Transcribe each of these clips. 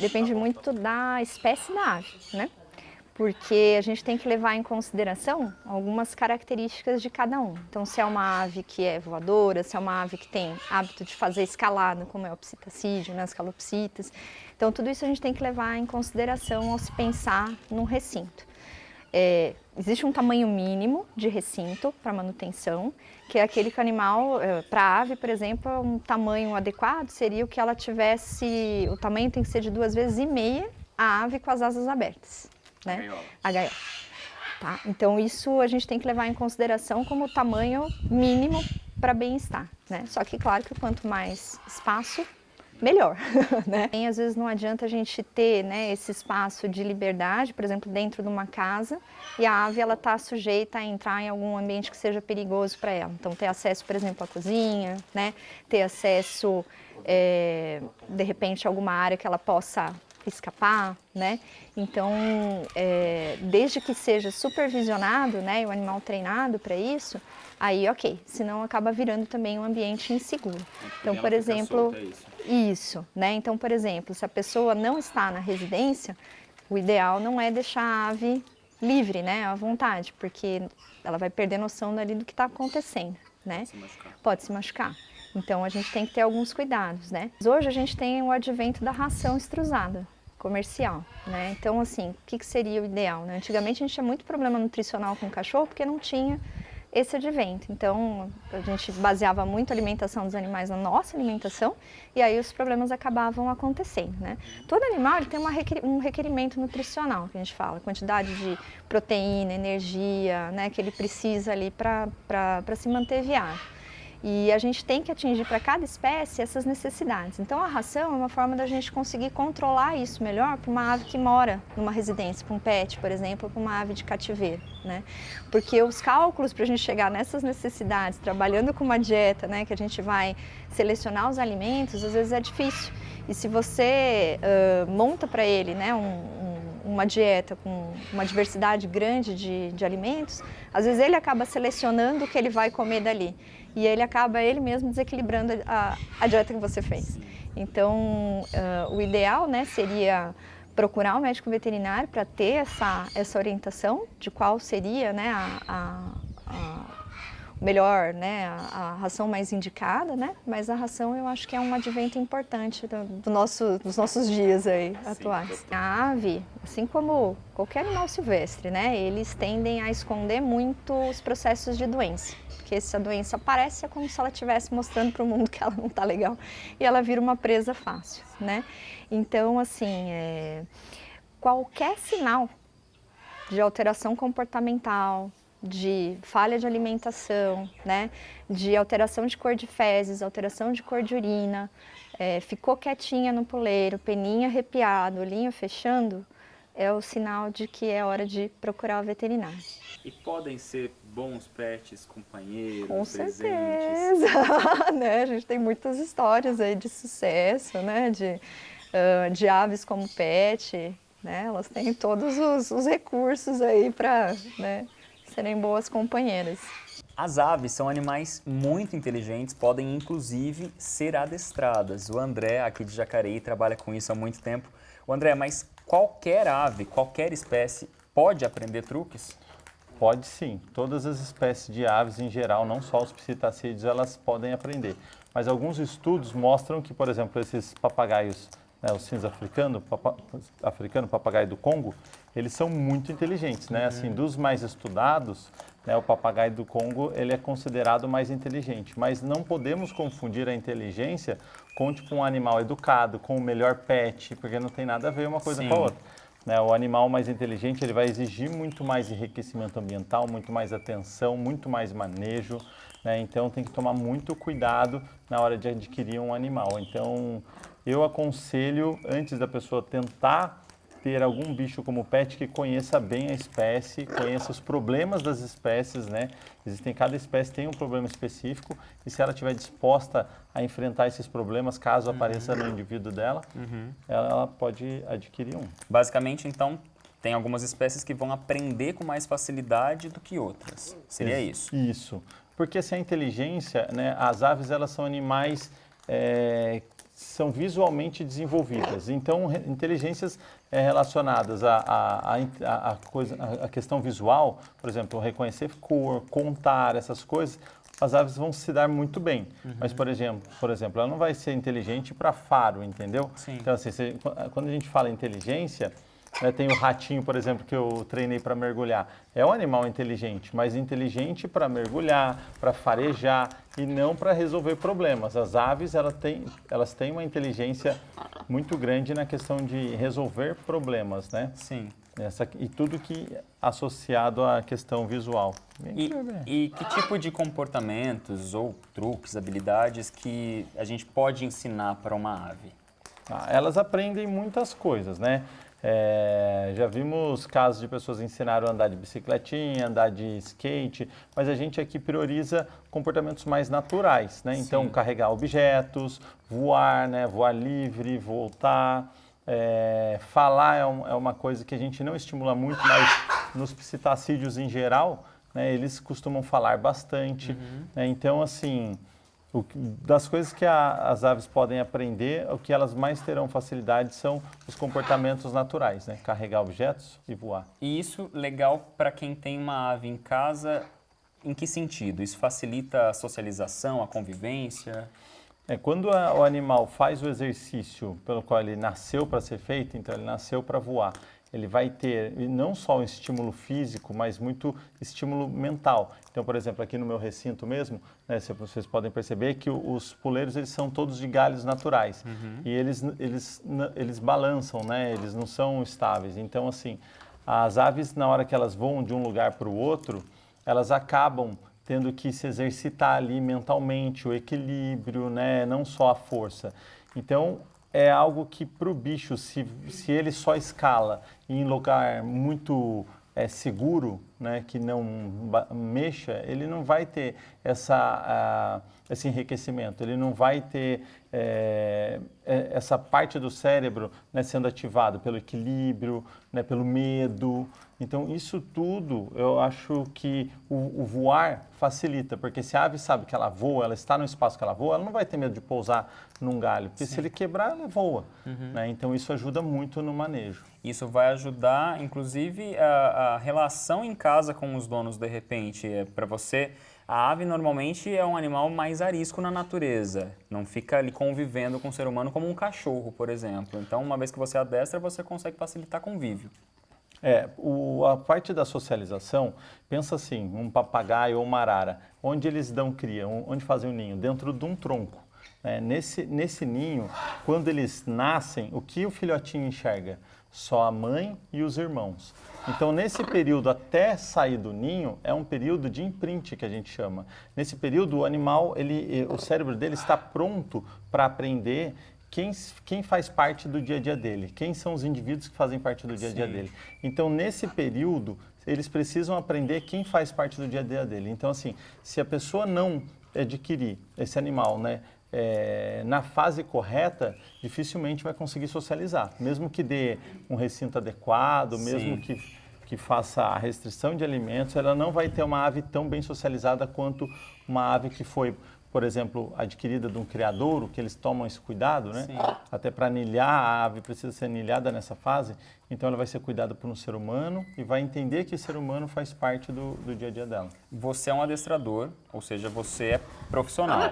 Depende muito da espécie da ave, né? Porque a gente tem que levar em consideração algumas características de cada um. Então, se é uma ave que é voadora, se é uma ave que tem hábito de fazer escalada, como é o psitacídeo, né, as calopsitas. Então, tudo isso a gente tem que levar em consideração ao se pensar num recinto. Existe um tamanho mínimo de recinto para manutenção, que é aquele que o animal, para a ave, por exemplo, um tamanho adequado seria o que ela tivesse, o tamanho tem que ser de 2,5 vezes a ave com as asas abertas. Né? A gaiola. Tá? Então isso a gente tem que levar em consideração como o tamanho mínimo para bem-estar, né? Só que claro que quanto mais espaço, melhor, né? E às vezes não adianta a gente ter, né, esse espaço de liberdade, por exemplo, dentro de uma casa, e a ave ela está sujeita a entrar em algum ambiente que seja perigoso para ela. Então ter acesso, por exemplo, à cozinha, né? Ter acesso, de repente, a alguma área que ela possa escapar, né? Então, desde que seja supervisionado, né, e o animal treinado para isso, aí ok, senão acaba virando também um ambiente inseguro. Então, por exemplo, isso, né? Então, por exemplo, se a pessoa não está na residência, o ideal não é deixar a ave livre, né, à vontade, porque ela vai perder noção dali do que está acontecendo, né? Pode se machucar. Então, a gente tem que ter alguns cuidados, né? Hoje a gente tem o advento da ração extrusada comercial, né? Então, assim, o que seria o ideal, né? Antigamente a gente tinha muito problema nutricional com o cachorro porque não tinha esse advento. Então, a gente baseava muito a alimentação dos animais na nossa alimentação e aí os problemas acabavam acontecendo, né? Todo animal ele tem um requerimento nutricional, que a gente fala, quantidade de proteína, energia, né, que ele precisa ali para se manter viável. E a gente tem que atingir para cada espécie essas necessidades. Então a ração é uma forma da gente conseguir controlar isso melhor para uma ave que mora numa residência, para um pet, por exemplo, ou para uma ave de cativeiro, né? Porque os cálculos para a gente chegar nessas necessidades, trabalhando com uma dieta, né, que a gente vai selecionar os alimentos, às vezes é difícil. E se você monta para ele, né, uma dieta com uma diversidade grande de alimentos, às vezes ele acaba selecionando o que ele vai comer dali. E ele acaba ele mesmo desequilibrando a dieta que você fez. Então, o ideal, né, seria procurar um médico veterinário para ter essa orientação de qual seria, né, melhor, né, a ração mais indicada, né? Mas a ração eu acho que é um advento importante dos nossos dias aí atuais. A ave, assim como qualquer animal silvestre, né, eles tendem a esconder muito os processos de doença. Porque se a doença aparece é como se ela estivesse mostrando para o mundo que ela não está legal e ela vira uma presa fácil, né? Então, assim, qualquer sinal de alteração comportamental, de falha de alimentação, né, de alteração de cor de fezes, alteração de cor de urina, ficou quietinha no poleiro, peninha arrepiado, olhinho fechando, é o sinal de que é hora de procurar o veterinário. E podem ser bons pets, companheiros, com presentes? certeza, né? A gente tem muitas histórias aí de sucesso, né, de aves como pet, né? Elas têm todos os recursos aí para, né, serem boas companheiras. As aves são animais muito inteligentes, podem inclusive ser adestradas. O André, aqui de Jacareí, trabalha com isso há muito tempo. O André, mas qualquer ave, qualquer espécie pode aprender truques? Pode sim. Todas as espécies de aves em geral, não só os psitacídeos, elas podem aprender. Mas alguns estudos mostram que, por exemplo, esses papagaios, né, o cinza africano, papagaio do Congo, eles são muito inteligentes, né? Assim, dos mais estudados, né, o papagaio do Congo, ele é considerado mais inteligente, mas não podemos confundir a inteligência com tipo um animal educado, com o melhor pet, porque não tem nada a ver uma coisa com a outra. Né, o animal mais inteligente ele vai exigir muito mais enriquecimento ambiental, muito mais atenção, muito mais manejo, né, então tem que tomar muito cuidado na hora de adquirir um animal. Então eu aconselho, antes da pessoa tentar ter algum bicho como pet, que conheça bem a espécie, conheça os problemas das espécies, né? Cada espécie tem um problema específico e se ela estiver disposta a enfrentar esses problemas, caso apareça no indivíduo dela, ela pode adquirir um. Basicamente, então, tem algumas espécies que vão aprender com mais facilidade do que outras. Seria isso? Isso. Porque se a inteligência, né, as aves elas são animais são visualmente desenvolvidas. Então, inteligências relacionadas à questão visual, por exemplo, reconhecer cor, contar, essas coisas, as aves vão se dar muito bem. Mas, por exemplo, ela não vai ser inteligente para faro, entendeu? Sim. Então, assim, quando a gente fala inteligência, né, tem o ratinho, por exemplo, que eu treinei para mergulhar. É um animal inteligente, mas inteligente para mergulhar, para farejar e não para resolver problemas. As aves, elas têm uma inteligência muito grande na questão de resolver problemas, né? Sim. E tudo que associado à questão visual. E que tipo de comportamentos ou truques, habilidades que a gente pode ensinar para uma ave? Elas aprendem muitas coisas, né? Já vimos casos de pessoas ensinaram a andar de bicicletinha, andar de skate, mas a gente aqui prioriza comportamentos mais naturais, né? Então, Sim. carregar objetos, voar, né? Voar livre, voltar. Falar é uma coisa que a gente não estimula muito, mas nos psitacídeos em geral, né? Eles costumam falar bastante. Né? Então, assim, das coisas que as aves podem aprender, o que elas mais terão facilidade são os comportamentos naturais, né? Carregar objetos e voar. E isso legal para quem tem uma ave em casa, em que sentido? Isso facilita a socialização, a convivência? Quando o animal faz o exercício pelo qual ele nasceu para ser feito, então ele nasceu para voar, ele vai ter não só um estímulo físico, mas muito estímulo mental. Então, por exemplo, aqui no meu recinto mesmo, né, vocês podem perceber que os puleiros eles são todos de galhos naturais e eles balançam, né? Eles não são estáveis. Então, assim, as aves na hora que elas voam de um lugar para o outro, elas acabam tendo que se exercitar ali mentalmente, o equilíbrio, né? Não só a força. Então, é algo que para o bicho, se ele só escala em lugar muito seguro, né? Que não mexa, ele não vai ter esse enriquecimento, ele não vai ter essa parte do cérebro, né, sendo ativada pelo equilíbrio, né, pelo medo. Então, isso tudo, eu acho que o voar facilita, porque se a ave sabe que ela voa, ela está no espaço que ela voa, ela não vai ter medo de pousar num galho, porque se ele quebrar, ela voa. Né? Então, isso ajuda muito no manejo. Isso vai ajudar, inclusive, a relação em casa com os donos, de repente. Para você, a ave normalmente é um animal mais arisco na natureza, não fica ali convivendo com o ser humano como um cachorro, por exemplo. Então, uma vez que você adestra, você consegue facilitar convívio. A parte da socialização, pensa assim, um papagaio ou uma arara, onde eles dão cria, onde fazem o ninho? Dentro de um tronco. Nesse ninho, quando eles nascem, o que o filhotinho enxerga? Só a mãe e os irmãos. Então, nesse período até sair do ninho, é um período de imprint que a gente chama. Nesse período, o animal, o cérebro dele está pronto para aprender quem faz parte do dia a dia dele, quem são os indivíduos que fazem parte do dia a dia dele. Então, nesse período, eles precisam aprender quem faz parte do dia a dia dele. Então, assim, se a pessoa não adquirir esse animal, né, na fase correta, dificilmente vai conseguir socializar. Mesmo que dê um recinto adequado, mesmo que faça a restrição de alimentos, ela não vai ter uma ave tão bem socializada quanto uma ave que foi, por exemplo, adquirida de um criadouro, que eles tomam esse cuidado, né? Até para anilhar, a ave precisa ser anilhada nessa fase, então ela vai ser cuidada por um ser humano e vai entender que o ser humano faz parte do dia a dia dela. Você é um adestrador, ou seja, você é profissional.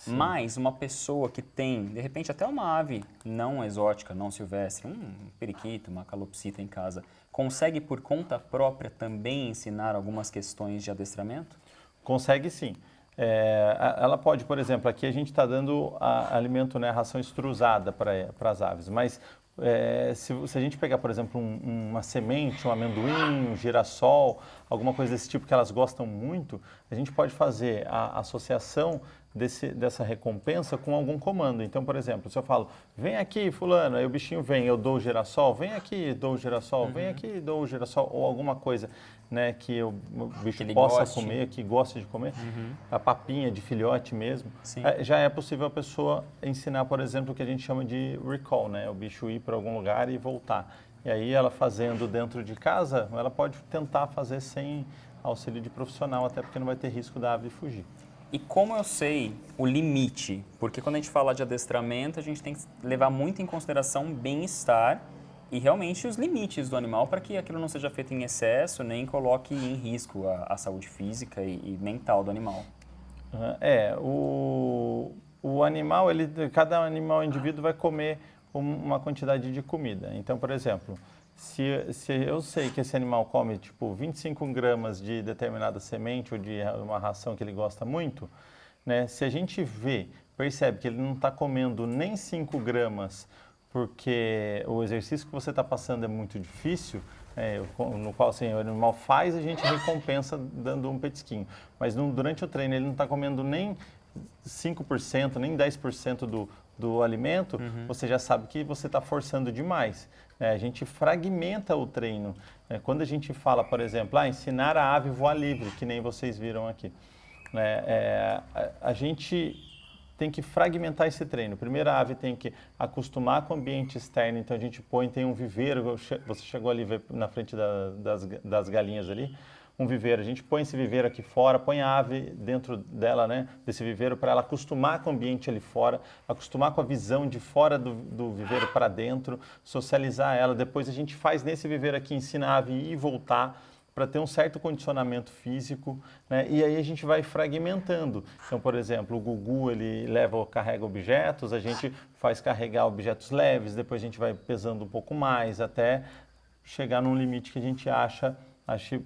Mas uma pessoa que tem, de repente, até uma ave não exótica, não silvestre, um periquito, uma calopsita em casa, consegue por conta própria também ensinar algumas questões de adestramento? Consegue sim. Ela pode, por exemplo, aqui a gente está dando alimento, né, ração extrusada para as aves, mas se a gente pegar, por exemplo, uma semente, um amendoim, um girassol, alguma coisa desse tipo que elas gostam muito, a gente pode fazer a associação dessa recompensa com algum comando. Então, por exemplo, se eu falo, vem aqui fulano, aí o bichinho vem, eu dou o girassol, vem aqui, dou o girassol, vem aqui, dou o girassol, ou alguma coisa, né, que o bicho possa comer, que goste de comer, a papinha de filhote mesmo. Já é possível a pessoa ensinar, por exemplo, o que a gente chama de recall, né, o bicho ir para algum lugar e voltar. E aí ela fazendo dentro de casa, ela pode tentar fazer sem auxílio de profissional, até porque não vai ter risco da ave fugir. E como eu sei o limite? Porque quando a gente fala de adestramento, a gente tem que levar muito em consideração o bem-estar e realmente os limites do animal para que aquilo não seja feito em excesso, nem coloque em risco a saúde física e mental do animal. O animal, cada animal indivíduo vai comer uma quantidade de comida. Então, por exemplo, se eu sei que esse animal come tipo 25 gramas de determinada semente ou de uma ração que ele gosta muito, né? Se a gente percebe que ele não está comendo nem 5 gramas porque o exercício que você está passando é muito difícil, no qual assim, o animal faz, a gente recompensa dando um petisquinho. Mas durante o treino ele não está comendo nem 5%, nem 10% do alimento, você já sabe que você está forçando demais. A gente fragmenta o treino. Quando a gente fala, por exemplo, ensinar a ave a voar livre, que nem vocês viram aqui, a gente tem que fragmentar esse treino. Primeiro, a ave tem que acostumar com o ambiente externo, então a gente tem um viveiro, você chegou ali ver na frente das galinhas ali, um viveiro, a gente põe esse viveiro aqui fora, põe a ave dentro dela, né, desse viveiro, para ela acostumar com o ambiente ali fora, acostumar com a visão de fora do viveiro para dentro, socializar ela. Depois a gente faz nesse viveiro aqui, ensina a ave a ir e voltar, para ter um certo condicionamento físico, né? E aí a gente vai fragmentando. Então, por exemplo, o Gugu, ele carrega objetos, a gente faz carregar objetos leves, depois a gente vai pesando um pouco mais, até chegar num limite que a gente acha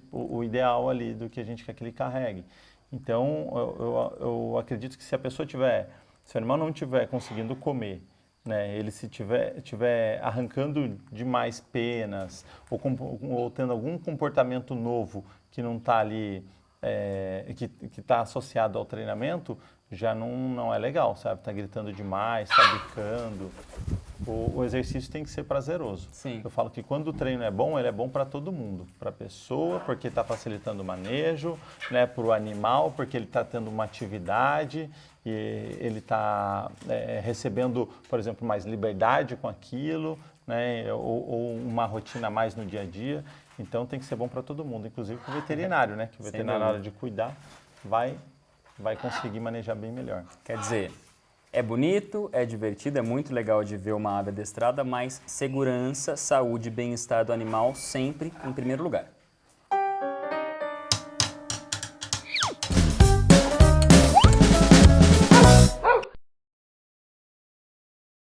o ideal ali do que a gente quer que ele carregue. Então, eu acredito que se o animal não estiver conseguindo comer, né, ele se tiver arrancando demais penas ou tendo algum comportamento novo que não está ali, que está associado ao treinamento, já não é legal, sabe? Está gritando demais, está bicando. O exercício tem que ser prazeroso. Sim. Eu falo que quando o treino é bom, ele é bom para todo mundo. Para a pessoa, porque está facilitando o manejo, né? Para o animal, porque ele está tendo uma atividade e ele está recebendo, por exemplo, mais liberdade com aquilo, né? Ou uma rotina a mais no dia a dia. Então tem que ser bom para todo mundo, inclusive para o veterinário, né? Que o veterinário, na hora de cuidar, vai conseguir manejar bem melhor. Quer dizer, é bonito, é divertido, é muito legal de ver uma ave adestrada, mas segurança, saúde e bem-estar do animal sempre em primeiro lugar.